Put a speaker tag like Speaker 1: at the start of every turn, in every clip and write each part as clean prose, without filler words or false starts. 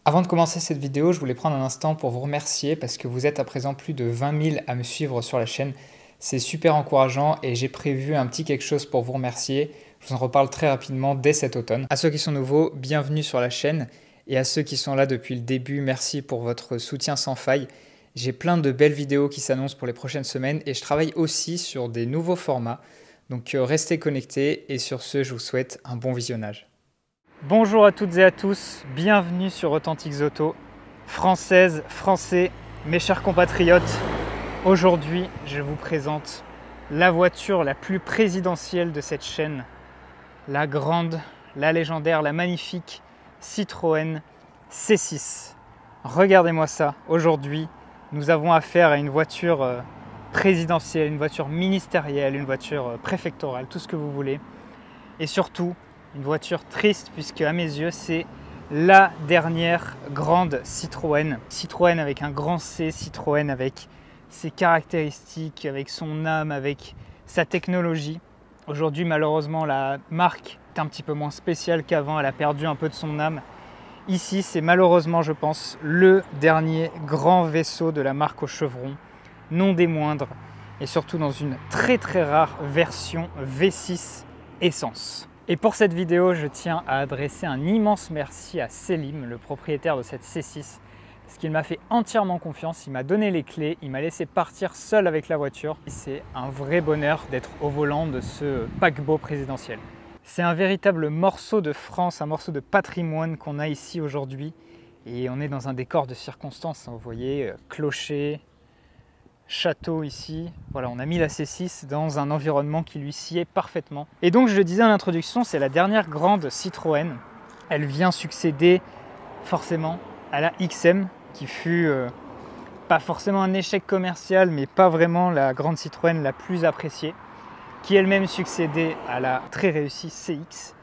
Speaker 1: Avant de commencer cette vidéo, je voulais prendre un instant pour vous remercier parce que vous êtes à présent plus de 20 000 à me suivre sur la chaîne. C'est super encourageant et j'ai prévu un petit quelque chose pour vous remercier. Je vous en reparle très rapidement dès cet automne. À ceux qui sont nouveaux, bienvenue sur la chaîne. Et à ceux qui sont là depuis le début, merci pour votre soutien sans faille. J'ai plein de belles vidéos qui s'annoncent pour les prochaines semaines et je travaille aussi sur des nouveaux formats. Donc restez connectés et sur ce, je vous souhaite un bon visionnage. Bonjour à toutes et à tous, bienvenue sur Authentiques Auto. Françaises, Français, mes chers compatriotes, aujourd'hui je vous présente la voiture la plus présidentielle de cette chaîne, la grande, la légendaire, la magnifique Citroën C6. Regardez-moi ça, aujourd'hui nous avons affaire à une voiture présidentielle, une voiture ministérielle, une voiture préfectorale, tout ce que vous voulez. Et surtout, une voiture triste puisque à mes yeux, c'est la dernière grande Citroën. Citroën avec un grand C, Citroën avec ses caractéristiques, avec son âme, avec sa technologie. Aujourd'hui, malheureusement, la marque est un petit peu moins spéciale qu'avant, elle a perdu un peu de son âme. Ici, c'est malheureusement, je pense, le dernier grand vaisseau de la marque au chevron, non des moindres, et surtout dans une très très rare version V6 essence. Et pour cette vidéo, je tiens à adresser un immense merci à Selim, le propriétaire de cette C6, parce qu'il m'a fait entièrement confiance, il m'a donné les clés, il m'a laissé partir seul avec la voiture. C'est un vrai bonheur d'être au volant de ce paquebot présidentiel. C'est un véritable morceau de France, un morceau de patrimoine qu'on a ici aujourd'hui. Et on est dans un décor de circonstances, vous voyez, clocher, château ici, voilà, on a mis la C6 dans un environnement qui lui sied parfaitement. Et donc je le disais en introduction, c'est la dernière grande Citroën. Elle vient succéder forcément à la XM, qui fut pas forcément un échec commercial, mais pas vraiment la grande Citroën la plus appréciée, qui elle-même succédait à la très réussie CX,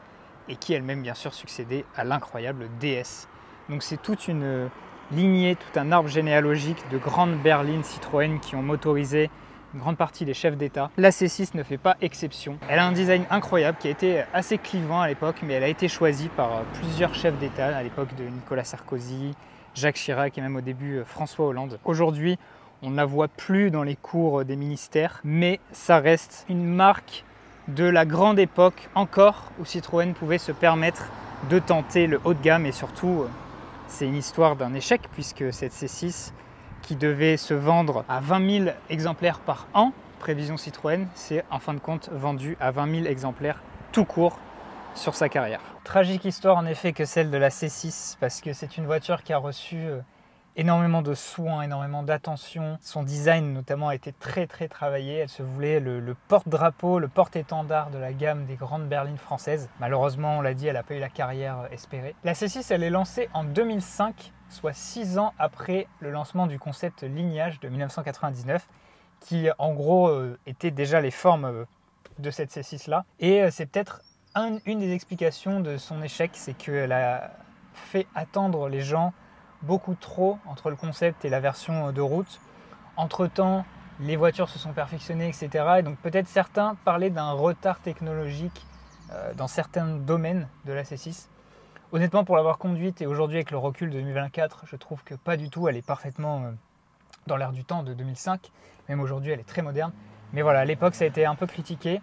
Speaker 1: et qui elle-même bien sûr succédait à l'incroyable DS. Donc c'est toute une lignée, tout un arbre généalogique de grandes berlines Citroën qui ont motorisé une grande partie des chefs d'État. La C6 ne fait pas exception. Elle a un design incroyable qui a été assez clivant à l'époque, mais elle a été choisie par plusieurs chefs d'État, à l'époque de Nicolas Sarkozy, Jacques Chirac et même au début François Hollande. Aujourd'hui, on ne la voit plus dans les cours des ministères, mais ça reste une marque de la grande époque encore où Citroën pouvait se permettre de tenter le haut de gamme et surtout c'est une histoire d'un échec puisque cette C6 qui devait se vendre à 20 000 exemplaires par an, prévision Citroën, c'est en fin de compte vendu à 20 000 exemplaires tout court sur sa carrière. Tragique histoire en effet que celle de la C6 parce que c'est une voiture qui a reçu énormément de soins, énormément d'attention. Son design notamment a été très très travaillé. Elle se voulait le porte-drapeau, le porte-étendard de la gamme des grandes berlines françaises. Malheureusement, on l'a dit, elle n'a pas eu la carrière espérée. La C6, elle est lancée en 2005, soit 6 ans après le lancement du concept Lignage de 1999, qui en gros était déjà les formes de cette C6 là. Et c'est peut-être une des explications de son échec, c'est qu'elle a fait attendre les gens beaucoup trop entre le concept et la version de route. Entre-temps, les voitures se sont perfectionnées, etc. Et donc peut-être certains parlaient d'un retard technologique dans certains domaines de la C6. Honnêtement, pour l'avoir conduite et aujourd'hui avec le recul de 2024, je trouve que pas du tout. Elle est parfaitement dans l'air du temps de 2005. Même aujourd'hui, elle est très moderne. Mais voilà, à l'époque, ça a été un peu critiqué.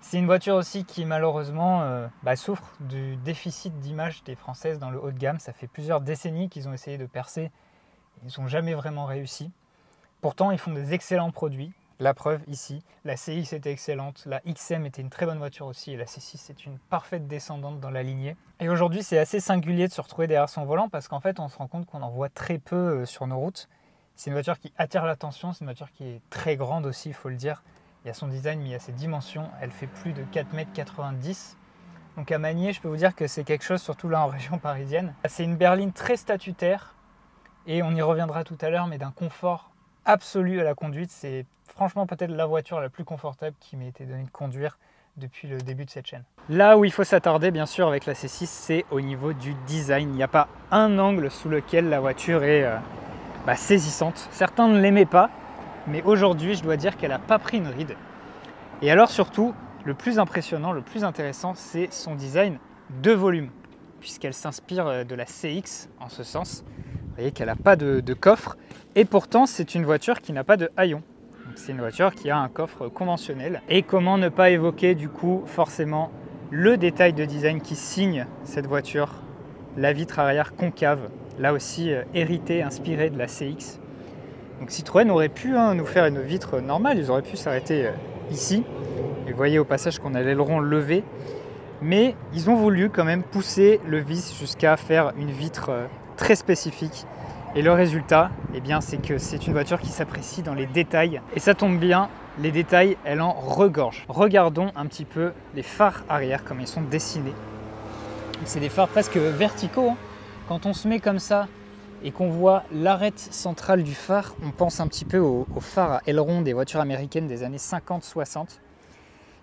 Speaker 1: C'est une voiture aussi qui malheureusement souffre du déficit d'image des Françaises dans le haut de gamme. Ça fait plusieurs décennies qu'ils ont essayé de percer. Ils n'ont jamais vraiment réussi. Pourtant, ils font des excellents produits. La preuve ici, la CX était excellente, la XM était une très bonne voiture aussi et la C6 est une parfaite descendante dans la lignée. Et aujourd'hui, c'est assez singulier de se retrouver derrière son volant parce qu'en fait, on se rend compte qu'on en voit très peu sur nos routes. C'est une voiture qui attire l'attention, c'est une voiture qui est très grande aussi, il faut le dire. Il y a son design, mais il y a ses dimensions. Elle fait plus de 4,90 m. Donc à manier, je peux vous dire que c'est quelque chose, surtout là en région parisienne. C'est une berline très statutaire et on y reviendra tout à l'heure, mais d'un confort absolu à la conduite. C'est franchement peut-être la voiture la plus confortable qui m'ait été donnée de conduire depuis le début de cette chaîne. Là où il faut s'attarder, bien sûr, avec la C6, c'est au niveau du design. Il n'y a pas un angle sous lequel la voiture est saisissante. Certains ne l'aimaient pas. Mais aujourd'hui, je dois dire qu'elle n'a pas pris une ride. Et alors surtout, le plus impressionnant, le plus intéressant, c'est son design de volume. puisqu'elle s'inspire de la CX en ce sens. Vous voyez qu'elle n'a pas de coffre, et pourtant c'est une voiture qui n'a pas de haillons. C'est une voiture qui a un coffre conventionnel. Et comment ne pas évoquer du coup forcément le détail de design qui signe cette voiture, la vitre arrière concave, là aussi héritée, inspirée de la CX. Donc Citroën aurait pu nous faire une vitre normale, ils auraient pu s'arrêter ici. Et vous voyez au passage qu'on a l'aileron levé, mais ils ont voulu quand même pousser le vis jusqu'à faire une vitre très spécifique. Et le résultat, eh bien, c'est que c'est une voiture qui s'apprécie dans les détails. Et ça tombe bien, les détails, elle en regorge. Regardons un petit peu les phares arrière, comme ils sont dessinés. C'est des phares presque verticaux. Quand on se met comme ça et qu'on voit l'arête centrale du phare, on pense un petit peu aux phares à aileron des voitures américaines des années 50-60.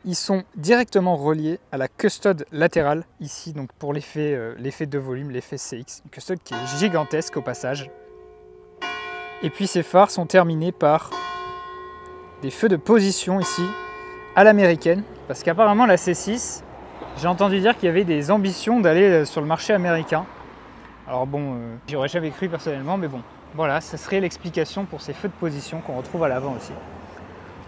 Speaker 1: Ils sont directement reliés à la custode latérale, ici donc pour l'effet de volume, l'effet CX. Une custode qui est gigantesque au passage. Et puis ces phares sont terminés par des feux de position ici, à l'américaine. Parce qu'apparemment la C6, j'ai entendu dire qu'il y avait des ambitions d'aller sur le marché américain. Alors bon, j'y aurais jamais cru personnellement, mais bon. Voilà, ça serait l'explication pour ces feux de position qu'on retrouve à l'avant aussi.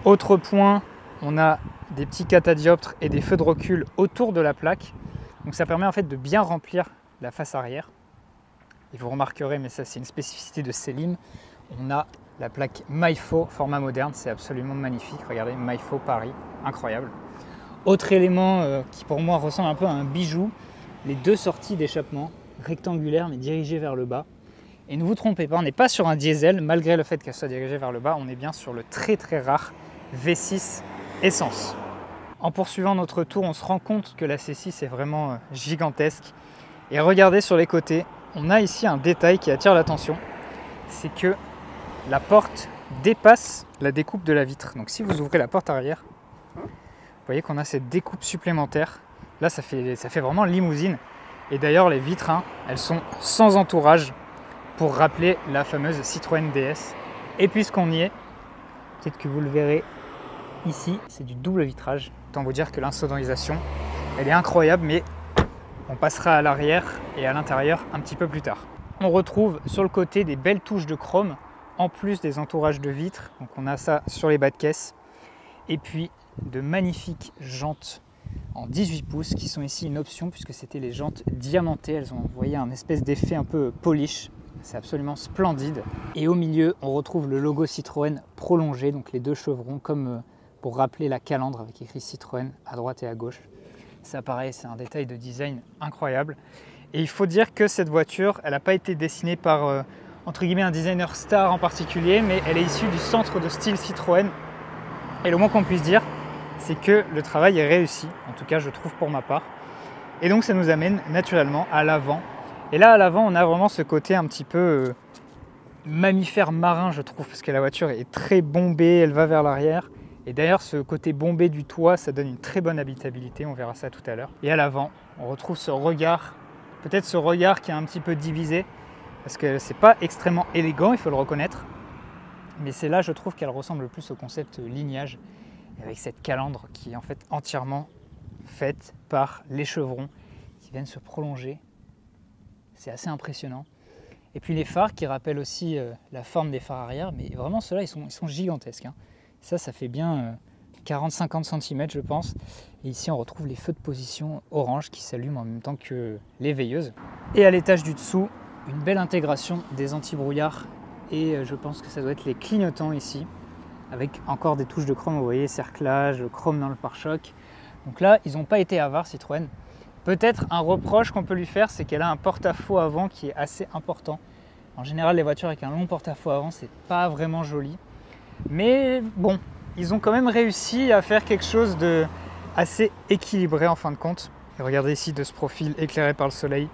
Speaker 1: Autre point, on a des petits catadioptres et des feux de recul autour de la plaque. Donc ça permet en fait de bien remplir la face arrière. Et vous remarquerez, mais ça c'est une spécificité de Selim, on a la plaque Maifo format moderne, c'est absolument magnifique. Regardez, Maifo Paris, incroyable. Autre élément qui pour moi ressemble un peu à un bijou, les deux sorties d'échappement rectangulaires mais dirigées vers le bas. Et ne vous trompez pas, on n'est pas sur un diesel, malgré le fait qu'elle soit dirigée vers le bas, on est bien sur le très rare V6 essence. En poursuivant notre tour, on se rend compte que la C6 est vraiment gigantesque. Et regardez sur les côtés, on a ici un détail qui attire l'attention, c'est que la porte dépasse la découpe de la vitre. Donc si vous ouvrez la porte arrière, vous voyez qu'on a cette découpe supplémentaire. Là, ça fait vraiment limousine. Et d'ailleurs, les vitres, elles sont sans entourage pour rappeler la fameuse Citroën DS. Et puisqu'on y est, peut-être que vous le verrez ici, c'est du double vitrage. Autant vous dire que l'insonorisation, elle est incroyable, mais on passera à l'arrière et à l'intérieur un petit peu plus tard. On retrouve sur le côté des belles touches de chrome, en plus des entourages de vitres. Donc on a ça sur les bas de caisse. Et puis de magnifiques jantes en 18 pouces qui sont ici une option puisque c'était les jantes diamantées. Elles ont envoyé un espèce d'effet un peu polish. C'est absolument splendide. Et au milieu, on retrouve le logo Citroën prolongé, donc les deux chevrons comme pour rappeler la calandre avec écrit Citroën à droite et à gauche. Ça pareil, c'est un détail de design incroyable. Et il faut dire que cette voiture, elle n'a pas été dessinée par entre guillemets un designer star en particulier, mais elle est issue du centre de style Citroën. Et le moins qu'on puisse dire, c'est que le travail est réussi, en tout cas je trouve pour ma part. Et donc ça nous amène naturellement à l'avant. Et là à l'avant, on a vraiment ce côté un petit peu mammifère marin, je trouve, parce que la voiture est très bombée, elle va vers l'arrière. Et d'ailleurs, ce côté bombé du toit, ça donne une très bonne habitabilité, on verra ça tout à l'heure. Et à l'avant, on retrouve ce regard, peut-être ce regard qui est un petit peu divisé, parce que c'est pas extrêmement élégant, il faut le reconnaître. Mais c'est là, je trouve, qu'elle ressemble le plus au concept lignage, avec cette calandre qui est en fait entièrement faite par les chevrons qui viennent se prolonger. C'est assez impressionnant. Et puis les phares qui rappellent aussi la forme des phares arrière, mais vraiment ceux-là, ils sont gigantesques. Ça fait bien 40-50 cm, je pense. Et ici, on retrouve les feux de position orange qui s'allument en même temps que les veilleuses. Et à l'étage du dessous, une belle intégration des anti-brouillards. Et je pense que ça doit être les clignotants ici, avec encore des touches de chrome, vous voyez, cerclage, chrome dans le pare-choc. Donc là, ils n'ont pas été avares, Citroën. Peut-être un reproche qu'on peut lui faire, c'est qu'elle a un porte-à-faux avant qui est assez important. En général, les voitures avec un long porte-à-faux avant, c'est pas vraiment joli. Mais bon, ils ont quand même réussi à faire quelque chose de assez équilibré en fin de compte. Et regardez ici de ce profil éclairé par le soleil,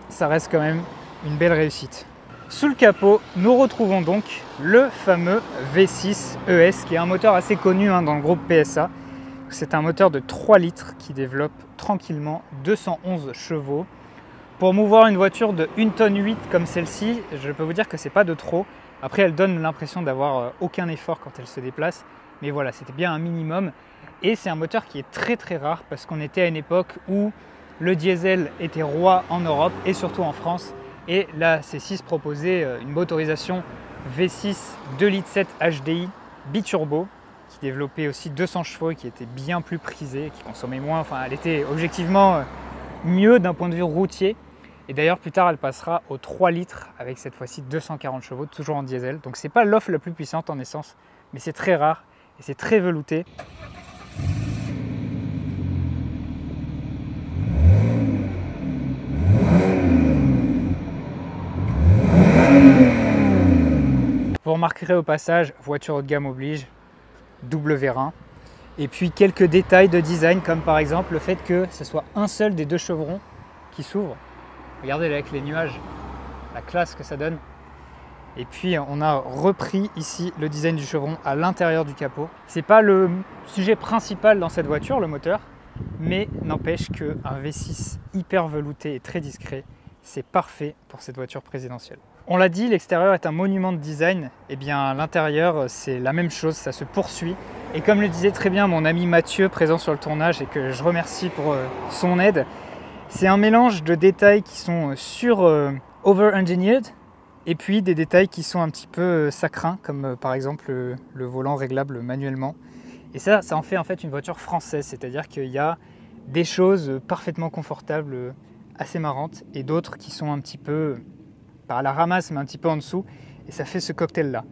Speaker 1: ça reste quand même une belle réussite. Sous le capot, nous retrouvons donc le fameux V6 ES, qui est un moteur assez connu dans le groupe PSA. C'est un moteur de 3 litres qui développe tranquillement 211 chevaux. Pour mouvoir une voiture de 1,8 tonne comme celle-ci, je peux vous dire que c'est pas de trop. Après, elle donne l'impression d'avoir aucun effort quand elle se déplace. Mais voilà, c'était bien un minimum. Et c'est un moteur qui est très rare parce qu'on était à une époque où le diesel était roi en Europe et surtout en France. Et la C6 proposait une motorisation V6 2,7 litres HDI biturbo qui développait aussi 200 chevaux et qui était bien plus prisée, qui consommait moins. Enfin, elle était objectivement mieux d'un point de vue routier. Et d'ailleurs, plus tard, elle passera aux 3 litres avec cette fois-ci 240 chevaux, toujours en diesel. Donc, c'est pas l'offre la plus puissante en essence, mais c'est très rare et c'est très velouté. Vous remarquerez au passage, voiture haut de gamme oblige, double vérin. Et puis quelques détails de design, comme par exemple le fait que ce soit un seul des deux chevrons qui s'ouvre. Regardez avec les nuages, la classe que ça donne. Et puis on a repris ici le design du chevron à l'intérieur du capot. C'est pas le sujet principal dans cette voiture, le moteur, mais n'empêche qu'un V6 hyper velouté et très discret, c'est parfait pour cette voiture présidentielle. On l'a dit, l'extérieur est un monument de design. Et bien l'intérieur, c'est la même chose, ça se poursuit. Et comme le disait très bien mon ami Mathieu, présent sur le tournage et que je remercie pour son aide, c'est un mélange de détails qui sont over-engineered et puis des détails qui sont un petit peu sacrins, comme par exemple le volant réglable manuellement. Et ça en fait une voiture française, c'est-à-dire qu'il y a des choses parfaitement confortables, assez marrantes, et d'autres qui sont un petit peu, pas à la ramasse, mais un petit peu en dessous, et ça fait ce cocktail-là.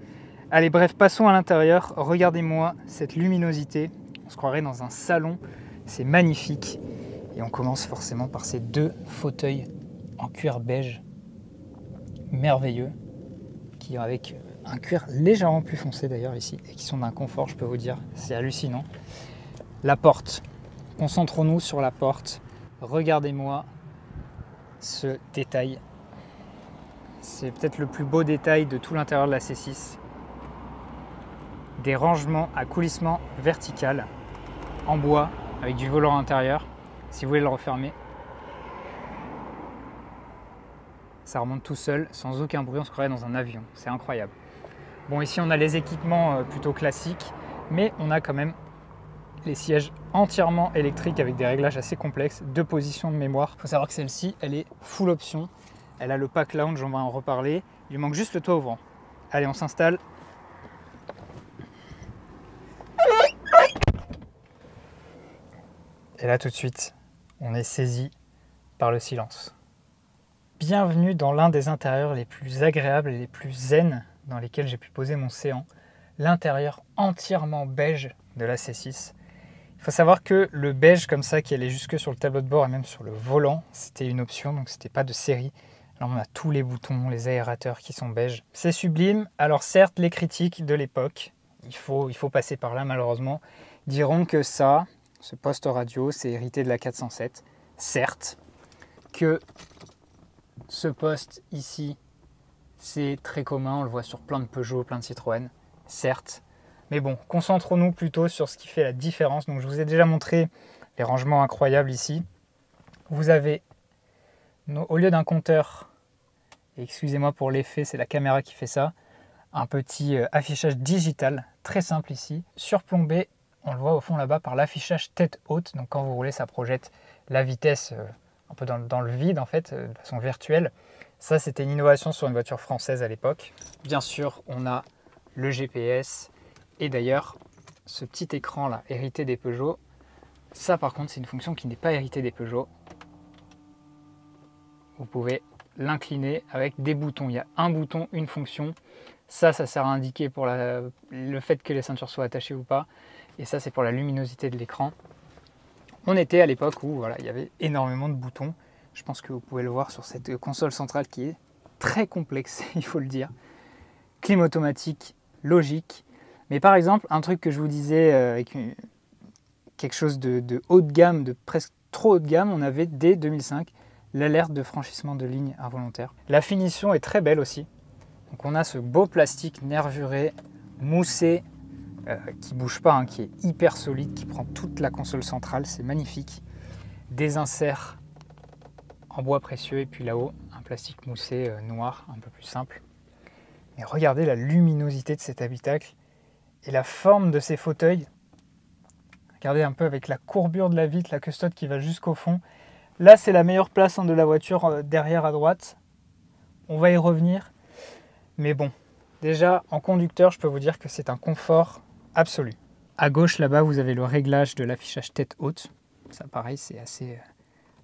Speaker 1: Allez, bref, passons à l'intérieur. Regardez-moi cette luminosité. On se croirait dans un salon. C'est magnifique. Et on commence forcément par ces deux fauteuils en cuir beige. Merveilleux. Qui ont avec un cuir légèrement plus foncé d'ailleurs ici. Et qui sont d'un confort, je peux vous dire. C'est hallucinant. La porte. Concentrons-nous sur la porte. Regardez-moi ce détail. C'est peut-être le plus beau détail de tout l'intérieur de la C6. Des rangements à coulissement vertical en bois avec du volant intérieur. Si vous voulez le refermer, ça remonte tout seul sans aucun bruit, on se croirait dans un avion. C'est incroyable. Bon, ici on a les équipements plutôt classiques, mais on a quand même les sièges entièrement électriques avec des réglages assez complexes, 2 positions de mémoire. Il faut savoir que celle-ci, elle est full option. Elle a le pack lounge, on va en reparler. Il lui manque juste le toit ouvrant. Allez, on s'installe. Et là, tout de suite, on est saisi par le silence. Bienvenue dans l'un des intérieurs les plus agréables et les plus zen dans lesquels j'ai pu poser mon séant. L'intérieur entièrement beige de la C6. Il faut savoir que le beige comme ça, qui allait jusque sur le tableau de bord et même sur le volant, c'était une option, donc c'était pas de série. Là, on a tous les boutons, les aérateurs qui sont beiges. C'est sublime. Alors certes, les critiques de l'époque, il faut passer par là malheureusement, diront que ça, ce poste radio, c'est hérité de la 407. Certes, que ce poste ici, c'est très commun, on le voit sur plein de Peugeot, plein de Citroën. Certes, mais bon, concentrons-nous plutôt sur ce qui fait la différence. Donc je vous ai déjà montré les rangements incroyables ici. Vous avez, au lieu d'un compteur, et excusez-moi pour l'effet, c'est la caméra qui fait ça, un petit affichage digital, très simple ici, surplombé, on le voit au fond là-bas, par l'affichage tête haute. Donc quand vous roulez, ça projette la vitesse un peu dans le vide en fait, de façon virtuelle. Ça, c'était une innovation sur une voiture française à l'époque. Bien sûr, on a le GPS, et d'ailleurs, ce petit écran là, hérité des Peugeot, ça par contre, c'est une fonction qui n'est pas héritée des Peugeot. Vous pouvez l'incliner avec des boutons. Il y a un bouton, une fonction. Ça sert à indiquer pour le fait que les ceintures soient attachées ou pas. Et ça, c'est pour la luminosité de l'écran. On était à l'époque où voilà, il y avait énormément de boutons. Je pense que vous pouvez le voir sur cette console centrale qui est très complexe, il faut le dire. Clim automatique, logique. Mais par exemple, un truc que je vous disais avec quelque chose de haut de gamme, de presque trop haut de gamme, on avait dès 2005 l'alerte de franchissement de ligne involontaire. La finition est très belle aussi. Donc on a ce beau plastique nervuré, moussé, qui ne bouge pas, hein, qui est hyper solide, qui prend toute la console centrale, c'est magnifique. Des inserts en bois précieux et puis là-haut, un plastique moussé noir, un peu plus simple. Mais regardez la luminosité de cet habitacle et la forme de ces fauteuils. Regardez un peu avec la courbure de la vitre, la custode qui va jusqu'au fond, Là, c'est la meilleure place de la voiture derrière à droite. On va y revenir. Mais bon, déjà, en conducteur, je peux vous dire que c'est un confort absolu. À gauche, là-bas, vous avez le réglage de l'affichage tête haute. Ça, pareil, c'est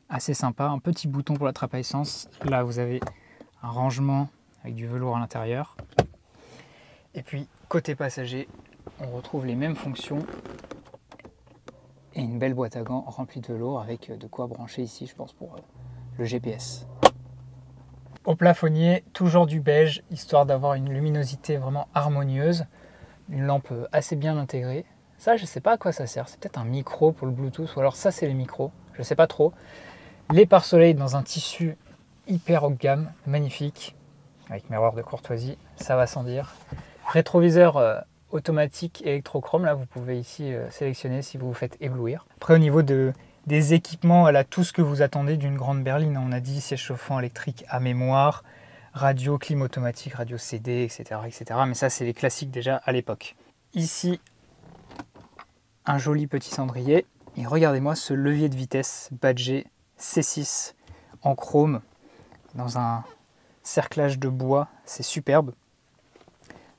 Speaker 1: assez sympa. Un petit bouton pour la trappe à essence. Là, vous avez un rangement avec du velours à l'intérieur. Et puis, côté passager, on retrouve les mêmes fonctions. Et une belle boîte à gants remplie de velours avec de quoi brancher ici, je pense, pour le GPS. Au plafonnier, toujours du beige, histoire d'avoir une luminosité vraiment harmonieuse. Une lampe assez bien intégrée. Ça, je ne sais pas à quoi ça sert. C'est peut-être un micro pour le Bluetooth, ou alors ça, c'est les micros. Je ne sais pas trop. Les pare-soleil dans un tissu hyper haut de gamme, magnifique, avec miroir de courtoisie, ça va sans dire. Rétroviseur automatique électrochrome, là, vous pouvez ici sélectionner si vous vous faites éblouir. Après, au niveau des équipements, elle a tout ce que vous attendez d'une grande berline. On a dit siège chauffant électrique à mémoire, radio, clim automatique, radio CD, etc., etc. Mais ça, c'est les classiques déjà à l'époque. Ici, un joli petit cendrier. Et regardez-moi ce levier de vitesse badgé C6 en chrome dans un cerclage de bois. C'est superbe.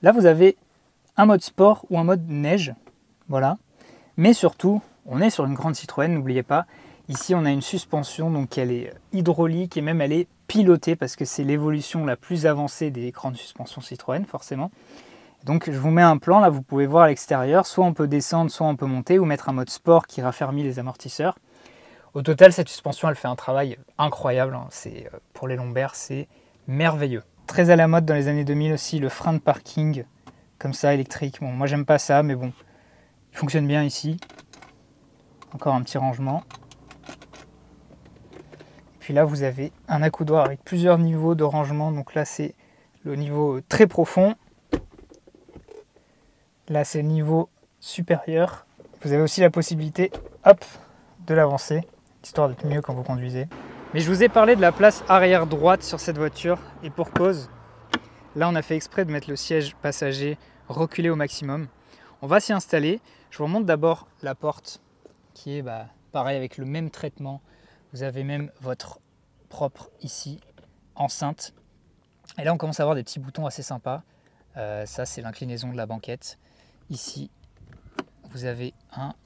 Speaker 1: Là, vous avez un mode sport ou un mode neige. Voilà. Mais surtout, on est sur une grande Citroën, n'oubliez pas. Ici, on a une suspension, donc elle est hydraulique et même elle est pilotée parce que c'est l'évolution la plus avancée des grandes suspensions Citroën, forcément. Donc, je vous mets un plan, là, vous pouvez voir à l'extérieur. Soit on peut descendre, soit on peut monter ou mettre un mode sport qui raffermit les amortisseurs. Au total, cette suspension, elle fait un travail incroyable. C'est, pour les lombaires, c'est merveilleux. Très à la mode dans les années 2000 aussi, le frein de parking, comme ça, électrique. Bon, moi, j'aime pas ça, mais bon, il fonctionne bien ici. Encore un petit rangement. Puis là, vous avez un accoudoir avec plusieurs niveaux de rangement. Donc là, c'est le niveau très profond. Là, c'est le niveau supérieur. Vous avez aussi la possibilité, hop, de l'avancer, histoire d'être mieux quand vous conduisez. Mais je vous ai parlé de la place arrière droite sur cette voiture, et pour cause. Là, on a fait exprès de mettre le siège passager reculé au maximum. On va s'y installer. Je vous remonte d'abord la porte, qui est pareil avec le même traitement. Vous avez même votre propre ici, enceinte. Et là, on commence à avoir des petits boutons assez sympas. Ça, c'est l'inclinaison de la banquette. Ici, vous avez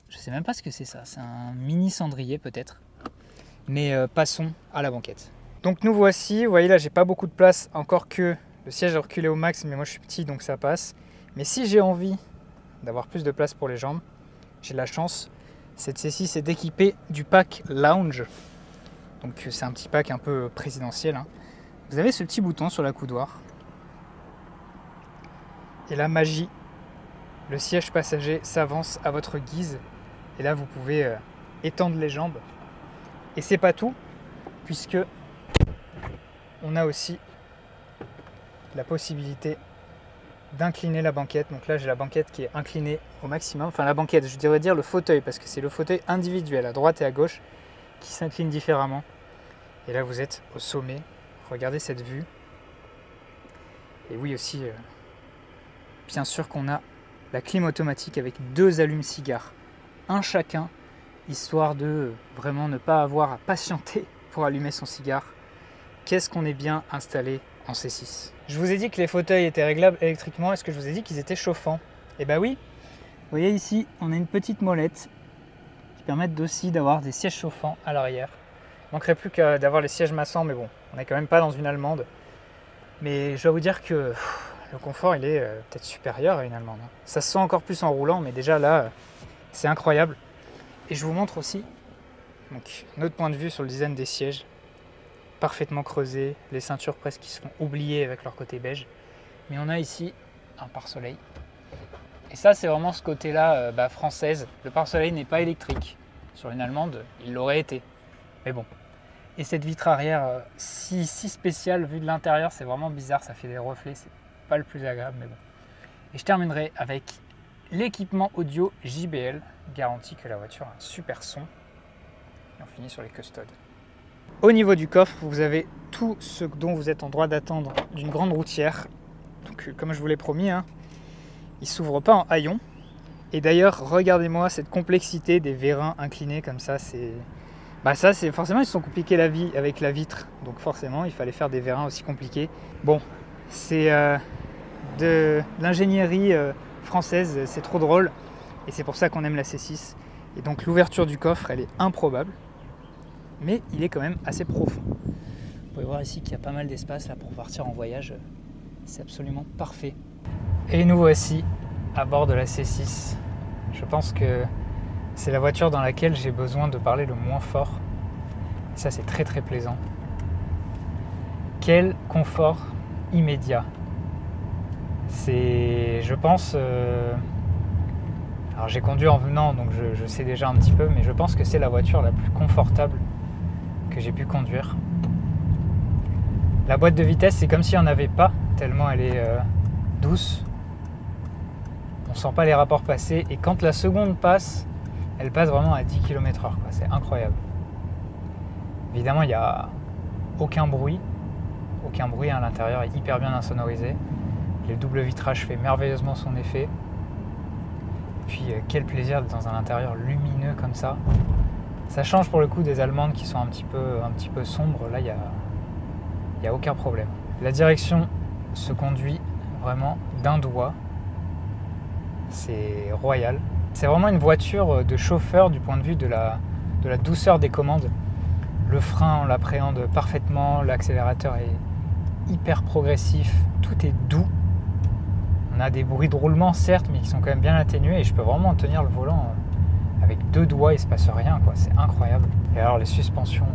Speaker 1: je ne sais même pas ce que c'est ça, c'est un mini cendrier peut-être. Mais passons à la banquette. Donc nous voici, vous voyez là, j'ai pas beaucoup de place, encore que le siège est reculé au max, mais moi je suis petit donc ça passe. Mais si j'ai envie d'avoir plus de place pour les jambes, j'ai de la chance. Cette C6 est équipée du pack Lounge. Donc c'est un petit pack un peu présidentiel. Vous avez ce petit bouton sur l'accoudoir. Et la magie, le siège passager s'avance à votre guise. Et là, vous pouvez étendre les jambes. Et c'est pas tout, puisque on a aussi la possibilité d'incliner la banquette. Donc là, j'ai la banquette qui est inclinée au maximum. Enfin, la banquette, je devrais dire le fauteuil, parce que c'est le fauteuil individuel à droite et à gauche qui s'incline différemment. Et là, vous êtes au sommet. Regardez cette vue. Et oui, aussi, bien sûr qu'on a la clim automatique avec 2 allumes-cigares, un chacun, histoire de vraiment ne pas avoir à patienter pour allumer son cigare. Qu'est-ce qu'on est bien installé en C6. Je vous ai dit que les fauteuils étaient réglables électriquement. Est-ce que je vous ai dit qu'ils étaient chauffants? Eh bien oui. Vous voyez ici, on a une petite molette qui permet aussi d'avoir des sièges chauffants à l'arrière. Il ne manquerait plus qu'à d'avoir les sièges massants, mais bon, on n'est quand même pas dans une allemande. Mais je dois vous dire que le confort, il est peut-être supérieur à une allemande. Ça se sent encore plus en roulant, mais déjà là, c'est incroyable. Et je vous montre aussi donc, notre point de vue sur le design des sièges. Parfaitement creusés, les ceintures presque qui se font oublier avec leur côté beige. Mais on a ici un pare-soleil. Et ça, c'est vraiment ce côté-là française. Le pare-soleil n'est pas électrique. Sur une allemande, il l'aurait été. Mais bon. Et cette vitre arrière si spéciale vue de l'intérieur, c'est vraiment bizarre. Ça fait des reflets, c'est pas le plus agréable, mais bon. Et je terminerai avec l'équipement audio JBL. Garantit que la voiture a un super son. Et on finit sur les custodes. Au niveau du coffre, vous avez tout ce dont vous êtes en droit d'attendre d'une grande routière. Donc, comme je vous l'ai promis, il ne s'ouvre pas en haillons. Et d'ailleurs, regardez-moi cette complexité des vérins inclinés comme ça. Bah ça, c'est forcément, ils se sont compliqués la vie avec la vitre. Donc forcément, il fallait faire des vérins aussi compliqués. Bon, c'est de l'ingénierie française, c'est trop drôle. Et c'est pour ça qu'on aime la C6. Et donc l'ouverture du coffre, elle est improbable. Mais il est quand même assez profond. Vous pouvez voir ici qu'il y a pas mal d'espace là pour partir en voyage. C'est absolument parfait. Et nous voici à bord de la C6. Je pense que c'est la voiture dans laquelle j'ai besoin de parler le moins fort. Et ça, c'est très très plaisant. Quel confort immédiat. C'est, je pense... Alors j'ai conduit en venant, donc je sais déjà un petit peu, mais je pense que c'est la voiture la plus confortable que j'ai pu conduire. La boîte de vitesse, c'est comme s'il n'y en avait pas, tellement elle est douce. On ne sent pas les rapports passer, et quand la seconde passe, elle passe vraiment à 10 km/h. C'est incroyable. Évidemment, il n'y a aucun bruit à l'intérieur, est hyper bien insonorisé. Le double vitrage fait merveilleusement son effet. Puis quel plaisir d'être dans un intérieur lumineux comme ça. Ça change pour le coup des allemandes qui sont un petit peu sombres. Là, il y a aucun problème. La direction se conduit vraiment d'un doigt. C'est royal. C'est vraiment une voiture de chauffeur du point de vue de la douceur des commandes. Le frein, on l'appréhende parfaitement. L'accélérateur est hyper progressif. Tout est doux. On a des bruits de roulement, certes, mais qui sont quand même bien atténués. Et je peux vraiment tenir le volant avec deux doigts, il ne se passe rien, quoi. C'est incroyable. Et alors, les suspensions...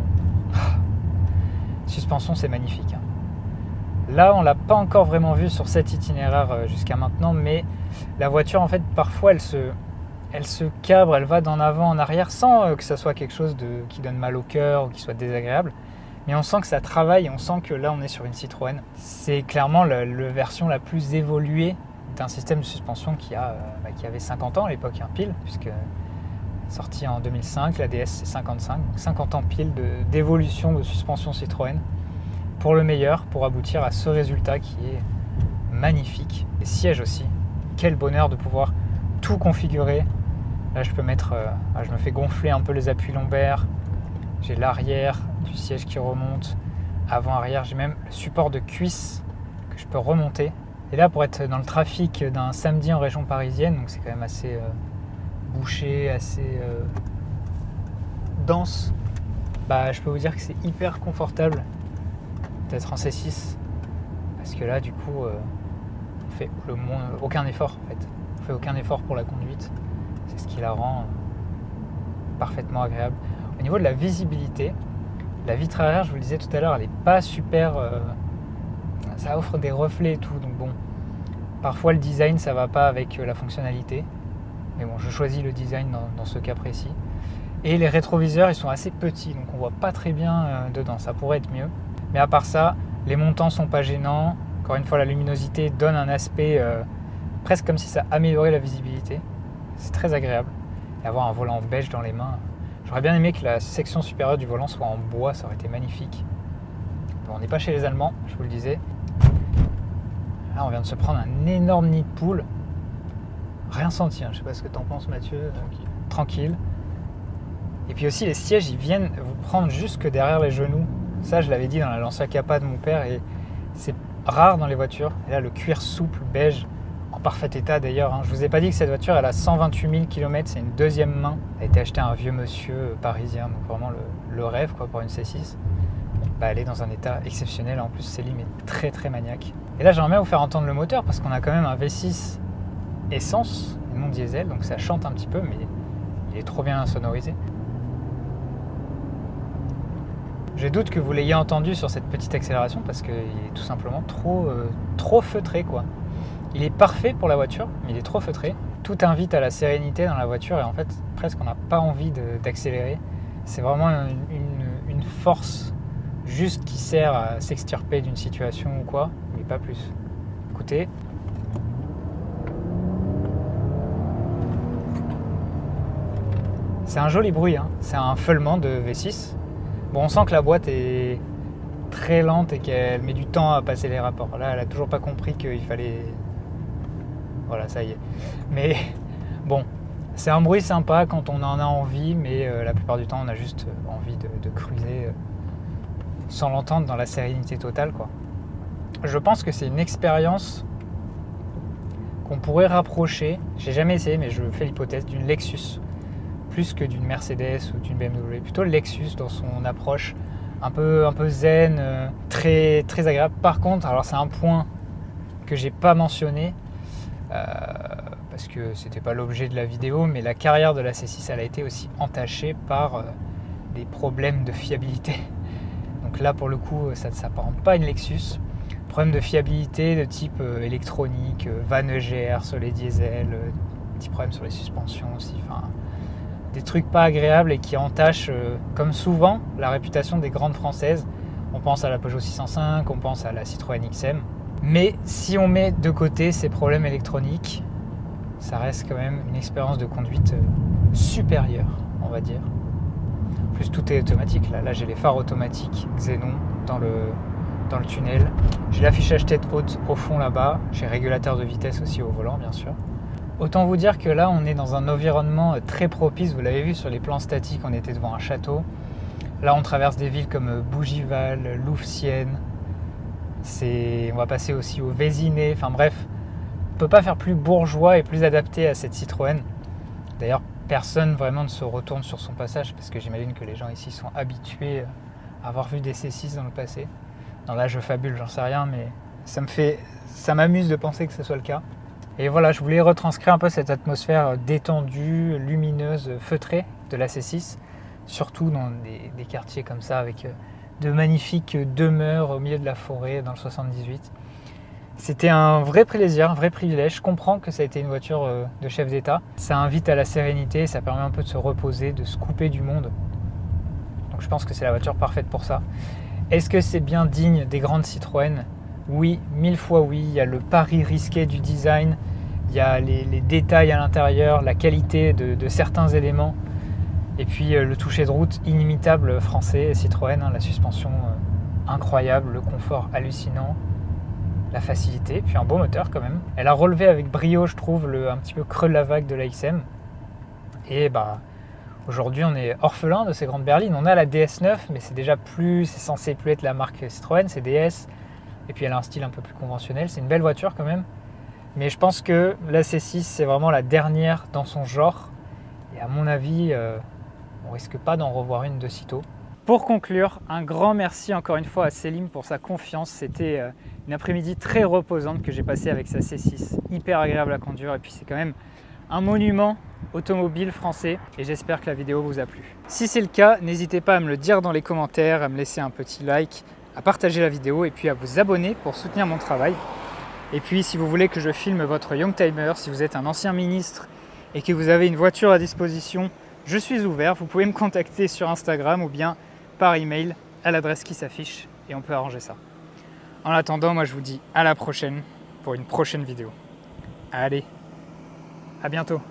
Speaker 1: Suspension, c'est magnifique. Là, on ne l'a pas encore vraiment vu sur cet itinéraire jusqu'à maintenant, mais la voiture, en fait, parfois, elle se cabre, elle va d'en avant, en arrière, sans que ça soit quelque chose qui donne mal au cœur ou qui soit désagréable. Mais on sent que ça travaille et on sent que là, on est sur une Citroën. C'est clairement la version la plus évoluée d'un système de suspension qui avait 50 ans à l'époque, pile, puisque sorti en 2005, la DS c'est 55, donc 50 ans pile d'évolution de suspension Citroën pour le meilleur, pour aboutir à ce résultat qui est magnifique. Les sièges aussi, quel bonheur de pouvoir tout configurer. Là je peux mettre, je me fais gonfler un peu les appuis lombaires, j'ai l'arrière du siège qui remonte, avant-arrière, j'ai même le support de cuisse que je peux remonter. Et là pour être dans le trafic d'un samedi en région parisienne, donc c'est quand même assez bouché, assez dense, je peux vous dire que c'est hyper confortable d'être en C6 parce que là du coup on fait aucun effort en fait. On fait aucun effort pour la conduite, c'est ce qui la rend parfaitement agréable. Au niveau de la visibilité, la vitre arrière, je vous le disais tout à l'heure, elle n'est pas super, ça offre des reflets et tout, donc bon, parfois le design ça va pas avec la fonctionnalité. Mais bon, je choisis le design dans ce cas précis. Et les rétroviseurs, ils sont assez petits, donc on voit pas très bien dedans. Ça pourrait être mieux. Mais à part ça, les montants sont pas gênants. Encore une fois, la luminosité donne un aspect presque comme si ça améliorait la visibilité. C'est très agréable. Et avoir un volant beige dans les mains. J'aurais bien aimé que la section supérieure du volant soit en bois, ça aurait été magnifique. Bon, on n'est pas chez les Allemands, je vous le disais. Là, on vient de se prendre un énorme nid de poule. Rien senti, je sais pas ce que t'en penses Mathieu, tranquille. Et puis aussi les sièges, ils viennent vous prendre jusque derrière les genoux. Ça je l'avais dit dans la Lancia Kappa de mon père et c'est rare dans les voitures. Et là le cuir souple, beige, en parfait état d'ailleurs. Je vous ai pas dit que cette voiture elle a 128 000 km, c'est une deuxième main. Elle a été achetée à un vieux monsieur parisien, donc vraiment le rêve quoi pour une C6. Elle est dans un état exceptionnel, en plus Célim est très très maniaque. Et là j'aimerais bien vous faire entendre le moteur parce qu'on a quand même un V6 essence, non diesel, donc ça chante un petit peu, mais il est trop bien sonorisé. Je doute que vous l'ayez entendu sur cette petite accélération parce qu'il est tout simplement trop feutré quoi. Il est parfait pour la voiture, mais il est trop feutré. Tout invite à la sérénité dans la voiture et en fait presque on n'a pas envie d'accélérer. C'est vraiment une force juste qui sert à s'extirper d'une situation ou quoi, mais pas plus. Écoutez. C'est un joli bruit, c'est un feulement de V6. Bon, on sent que la boîte est très lente et qu'elle met du temps à passer les rapports. Là, elle a toujours pas compris qu'il fallait... Voilà, ça y est. Mais bon, C'est un bruit sympa quand on en a envie, mais la plupart du temps on a juste envie de cruiser sans l'entendre dans la sérénité totale, quoi. Je pense que c'est une expérience qu'on pourrait rapprocher, j'ai jamais essayé mais je fais l'hypothèse, d'une Lexus plus que d'une Mercedes ou d'une BMW, plutôt le Lexus dans son approche un peu zen, très, très agréable. Par contre, alors c'est un point que j'ai pas mentionné parce que c'était pas l'objet de la vidéo, mais la carrière de la C6 elle a été aussi entachée par des problèmes de fiabilité. Donc là pour le coup ça ne s'apparente pas à une Lexus. Problème de fiabilité de type électronique, vanne EGR sur les diesels, petits problèmes sur les suspensions aussi, enfin des trucs pas agréables et qui entachent, comme souvent, la réputation des grandes françaises. On pense à la Peugeot 605, on pense à la Citroën XM. Mais si on met de côté ces problèmes électroniques, ça reste quand même une expérience de conduite supérieure, on va dire. En plus, tout est automatique. Là j'ai les phares automatiques Xenon dans le tunnel. J'ai l'affichage tête haute au fond là-bas. J'ai régulateur de vitesse aussi au volant, bien sûr. Autant vous dire que là, on est dans un environnement très propice. Vous l'avez vu sur les plans statiques, on était devant un château. Là, on traverse des villes comme Bougival, Louvciennes. On va passer aussi au Vésiné. Enfin bref, on ne peut pas faire plus bourgeois et plus adapté à cette Citroën. D'ailleurs, personne vraiment ne se retourne sur son passage parce que j'imagine que les gens ici sont habitués à avoir vu des C6 dans le passé. Non, là, je fabule, j'en sais rien, mais ça m'amuse de penser que ce soit le cas. Et voilà, je voulais retranscrire un peu cette atmosphère détendue, lumineuse, feutrée de la C6, surtout dans des quartiers comme ça, avec de magnifiques demeures au milieu de la forêt dans le 78. C'était un vrai plaisir, un vrai privilège. Je comprends que ça a été une voiture de chef d'État. Ça invite à la sérénité, ça permet un peu de se reposer, de se couper du monde. Donc je pense que c'est la voiture parfaite pour ça. Est-ce que c'est bien digne des grandes Citroën ? Oui, 1000 fois oui. Il y a le pari risqué du design, il y a les détails à l'intérieur, la qualité de certains éléments, et puis le toucher de route inimitable français, Citroën, la suspension incroyable, le confort hallucinant, la facilité, puis un beau moteur quand même. Elle a relevé avec brio, je trouve, un petit peu creux de la vague de la XM. Et aujourd'hui, on est orphelin de ces grandes berlines. On a la DS9, mais c'est censé plus être la marque Citroën, c'est DS. Et puis elle a un style un peu plus conventionnel. C'est une belle voiture quand même. Mais je pense que la C6, c'est vraiment la dernière dans son genre. Et à mon avis, on risque pas d'en revoir une de sitôt. Pour conclure, un grand merci encore une fois à Selim pour sa confiance. C'était une après-midi très reposante que j'ai passée avec sa C6. Hyper agréable à conduire et puis c'est quand même un monument automobile français et j'espère que la vidéo vous a plu. Si c'est le cas, n'hésitez pas à me le dire dans les commentaires, à me laisser un petit like, à partager la vidéo et puis à vous abonner pour soutenir mon travail. Et puis si vous voulez que je filme votre Youngtimer, si vous êtes un ancien ministre et que vous avez une voiture à disposition, je suis ouvert. Vous pouvez me contacter sur Instagram ou bien par email à l'adresse qui s'affiche et on peut arranger ça. En attendant, moi je vous dis à la prochaine pour une prochaine vidéo. Allez, à bientôt.